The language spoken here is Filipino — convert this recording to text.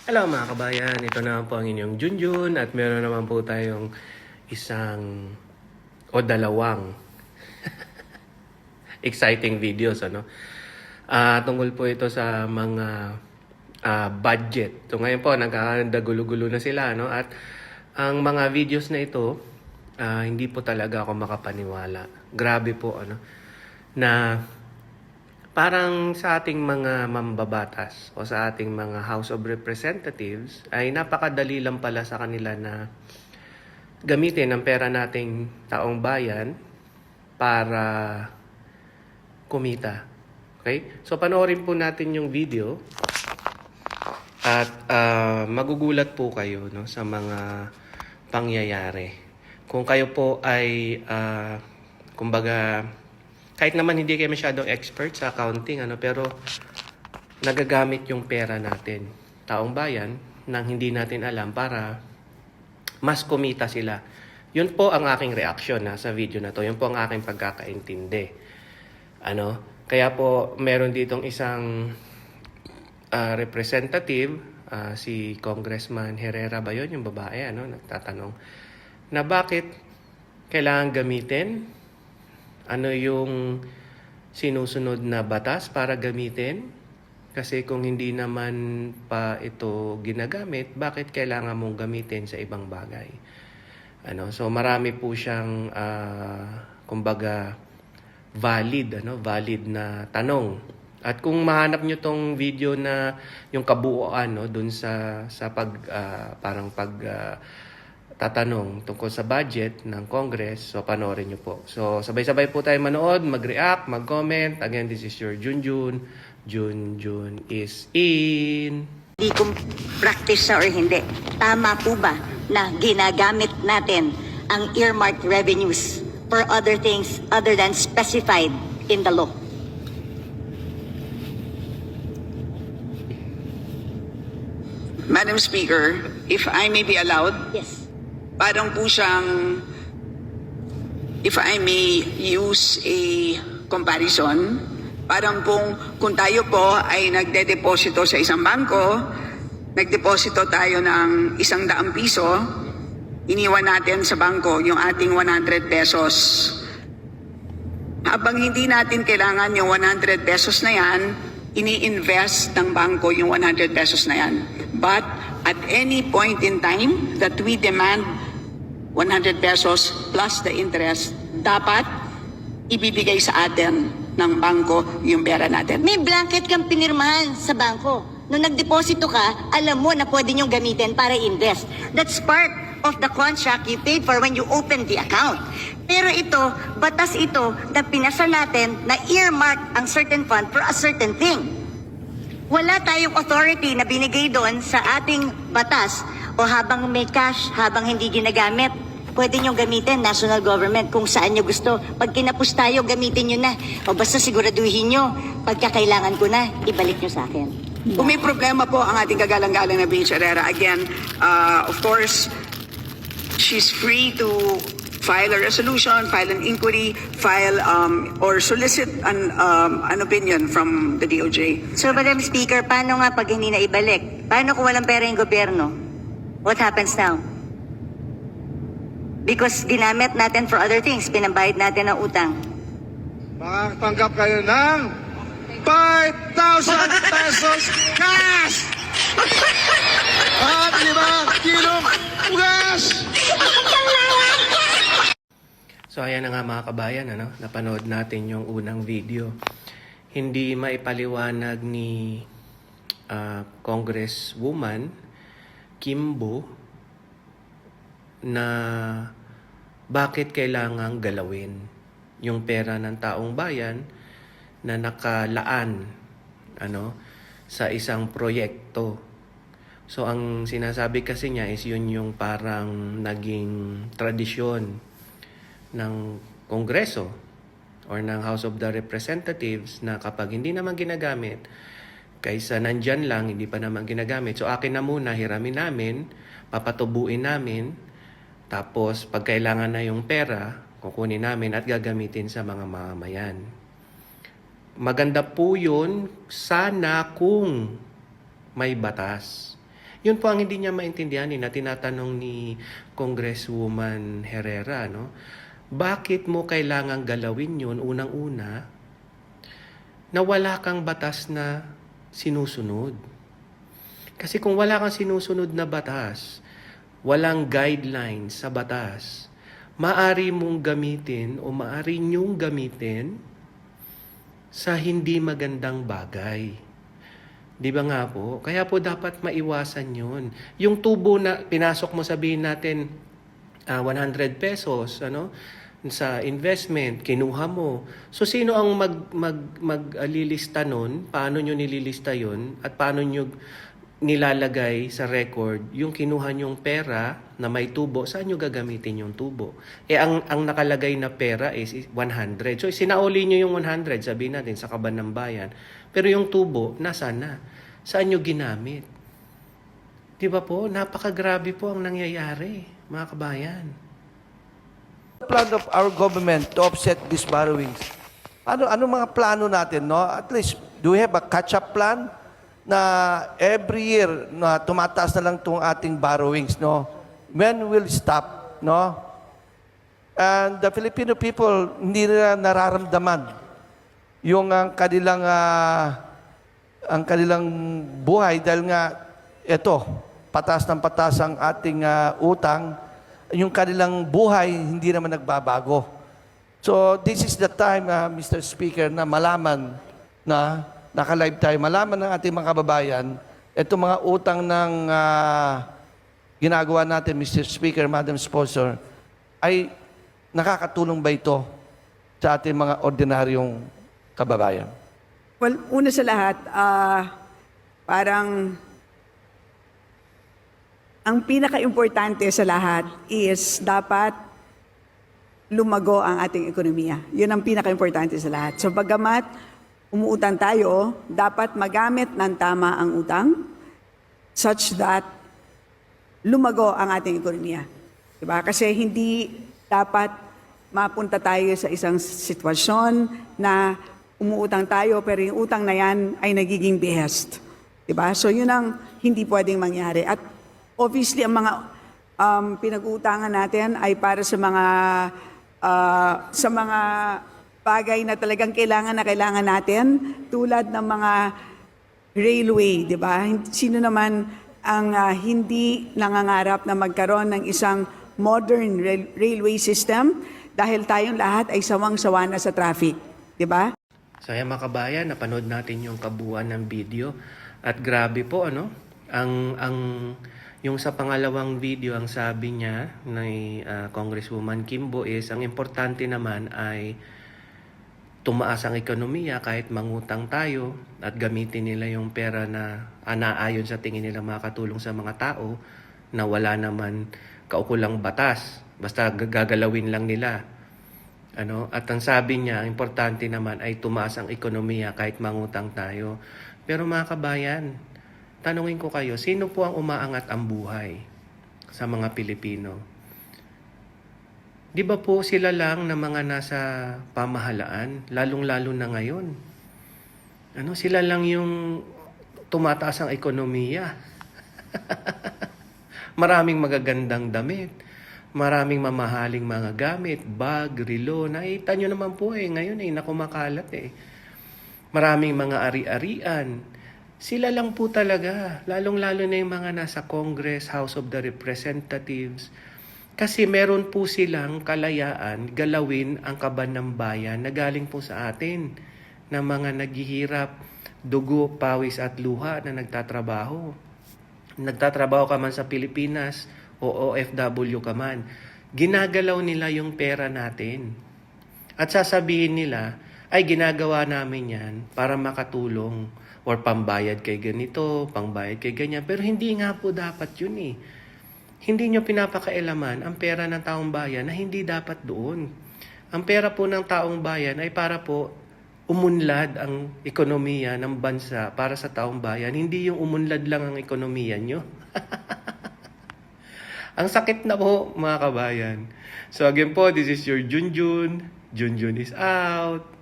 Hello mga kabayan, ito naman po ang inyong Junjun at meron naman po tayong isang o dalawang exciting videos tungkol po ito sa mga budget. So ngayon po nagkakagulo-gulo na sila at ang mga videos na ito hindi po talaga ako makapaniwala. Grabe po na parang sa ating mga mambabatas o sa ating mga House of Representatives ay napakadali lang pala sa kanila na gamitin ang pera nating taong bayan para kumita. Okay? So panoorin po natin yung video at magugulat po kayo sa mga pangyayari. Kung kayo po ay kumbaga kahit naman hindi kayo masyadong expert sa accounting, pero nagagamit yung pera natin, taong bayan, nang hindi natin alam para mas kumita sila. Yun po ang aking reaction sa video na to. Yun po ang aking pagkakaintindi. Kaya po meron ditong isang representative, si Congressman Herrera ba yun, yung babae, nagtatanong na bakit kailangan gamitin, ano yung sinusunod na batas para gamitin? Kasi kung hindi naman pa ito ginagamit, bakit kailangan mong gamitin sa ibang bagay? So marami po siyang kumbaga valid na tanong. At kung mahanap nyo tong video na yung kabuuan dun sa tatanong tungkol sa budget ng Congress, so panoorin nyo po. So sabay-sabay po tayo manood, mag-react, mag-comment. Again, this is your Junjun. Junjun is in. Hindi kung practice or hindi. Tama po ba na ginagamit natin ang earmarked revenues for other things other than specified in the law? Madam Speaker, if I may be allowed, Yes. parang po siyang, if I may use a comparison, parang kung tayo po ay nagde-deposito sa isang bangko, nagdeposito tayo ng 100 piso, iniwan natin sa bangko yung ating 100 pesos. Habang hindi natin kailangan yung 100 pesos na yan, ini-invest ng bangko yung 100 pesos na yan. But at any point in time that we demand 100 pesos plus the interest, dapat ibibigay sa atin ng bangko yung pera natin. May blanket kang pinirmahan sa bangko. Nung nagdeposito ka, alam mo na pwede niyong gamitin para invest. That's part of the contract you paid for when you opened the account. Pero ito, batas ito na pinasa natin na earmark ang certain fund for a certain thing. Wala tayong authority na binigay doon sa ating batas o habang may cash, habang hindi ginagamit, pwede nyo gamitin, national government, kung saan nyo gusto. Pag kinapos tayo, gamitin nyo na. O basta siguraduhin nyo, pagkakailangan ko na, ibalik nyo sa akin. Kung may problema po ang ating kagalang-galang na Bench Herrera, again, of course, she's free to file a resolution, file an inquiry, file or solicit an opinion from the DOJ. So, Madam Speaker, paano nga pag hindi na ibalik? Paano kung walang pera yung gobyerno? What happens now? Because ginamit natin for other things, pinambayad natin ng utang. Makatanggap kayo ng 5,000 pesos cash! At 5 kilong ugas! So ayan na nga mga kabayan, napanood natin yung unang video. Hindi maipaliwanag ni Congresswoman Kimbo na bakit kailangang galawin yung pera ng taong bayan na nakalaan sa isang proyekto. So ang sinasabi kasi niya is yun yung parang naging tradisyon ng Kongreso or ng House of the Representatives na kapag hindi naman ginagamit, kaysa nandyan lang, hindi pa naman ginagamit. So akin na muna, hiramin namin, papatubuin namin, tapos pag kailangan na yung pera, kukunin namin at gagamitin sa mga mamamayan. Maganda po yun sana kung may batas. Yun po ang hindi niya maintindihan na tinatanong ni Congresswoman Herrera, no? Bakit mo kailangang galawin yun unang-una na wala kang batas na sinusunod? Kasi kung wala kang sinusunod na batas, walang guidelines sa batas, maari mong gamitin o maari niyong gamitin sa hindi magandang bagay. Di ba nga po? Kaya po dapat maiwasan yun. Yung tubo na pinasok mo, sabihin natin, 100 pesos, sa investment, kinuha mo. So, sino ang maglilista nun? Paano nyo nililista yun? At paano nyo nilalagay sa record yung kinuha nyong pera na may tubo, saan nyo gagamitin yung tubo? Ang nakalagay na pera is 100. So, sinauli nyo yung 100, sabihin natin, sa kaban ng bayan. Pero yung tubo, nasaan na? Saan nyo ginamit? Di ba po? Napakagrabe po ang nangyayari, mga kabayan. Plan of our government to offset these borrowings. Ano mga plano natin, no? At least, do we have a catch-up plan na every year na tumataas na lang itong ating borrowings, no? When will stop, no? And the Filipino people hindi nila nararamdaman yung ang kanilang buhay dahil nga ito, patas ng patas ang ating utang, yung kanilang buhay hindi naman nagbabago. So this is the time, Mr. Speaker, na malaman na naka-live tayo, malaman ng ating mga kababayan, itong mga utang ng ginagawa natin, Mr. Speaker, Madam Sponsor, ay nakakatulong ba ito sa ating mga ordinaryong kababayan? Well, una sa lahat, parang ang pinaka-importante sa lahat is dapat lumago ang ating ekonomiya. Yun ang pinaka-importante sa lahat. So, bagamat umuutang tayo, dapat magamit ng tama ang utang such that lumago ang ating ekonomiya. Diba? Kasi hindi dapat mapunta tayo sa isang sitwasyon na umuutang tayo pero yung utang na yan ay nagiging behest. Diba? So yun ang hindi pwedeng mangyari. At obviously ang mga pinag-uutangan natin ay para sa mga bagay na talagang kailangan natin, tulad ng mga railway, di ba? Sino naman ang hindi nangangarap na magkaroon ng isang modern railway system dahil tayong lahat ay sawang-sawa na sa traffic, di ba? So ayan mga kabayan, napanood natin yung kabuuan ng video at grabe po yung sa pangalawang video ang sabi niya ni Congresswoman Kimbo is ang importante naman ay tumaas ang ekonomiya kahit mangutang tayo at gamitin nila yung pera na naayon sa tingin nila makatulong sa mga tao na wala naman kaukulang batas. Basta gagalawin lang nila. At ang sabi niya, importante naman ay tumaas ang ekonomiya kahit mangutang tayo. Pero mga kabayan, tanungin ko kayo, sino po ang umaangat ang buhay sa mga Pilipino? Di ba po sila lang na mga nasa pamahalaan, lalong-lalo na ngayon? Sila lang yung tumataas ang ekonomiya. Maraming magagandang damit, maraming mamahaling mga gamit, bag, relo, nakita nyo naman po ngayon nakumakalat Maraming mga ari-arian. Sila lang po talaga, lalong-lalo na yung mga nasa Congress, House of the Representatives. Kasi meron po silang kalayaan galawin ang kaban ng bayan na galing po sa atin na mga naghihirap, dugo, pawis at luha na nagtatrabaho. Nagtatrabaho ka man sa Pilipinas o OFW ka man. Ginagalaw nila yung pera natin. At sasabihin nila, ay ginagawa namin yan para makatulong or pambayad kay ganito, pambayad kay ganyan. Pero hindi nga po dapat yun Hindi nyo pinapakailaman ang pera ng taong bayan na hindi dapat doon. Ang pera po ng taong bayan ay para po umunlad ang ekonomiya ng bansa para sa taong bayan. Hindi yung umunlad lang ang ekonomiya nyo. Ang sakit na po, mga kabayan. So again po, this is your Junjun. Junjun is out.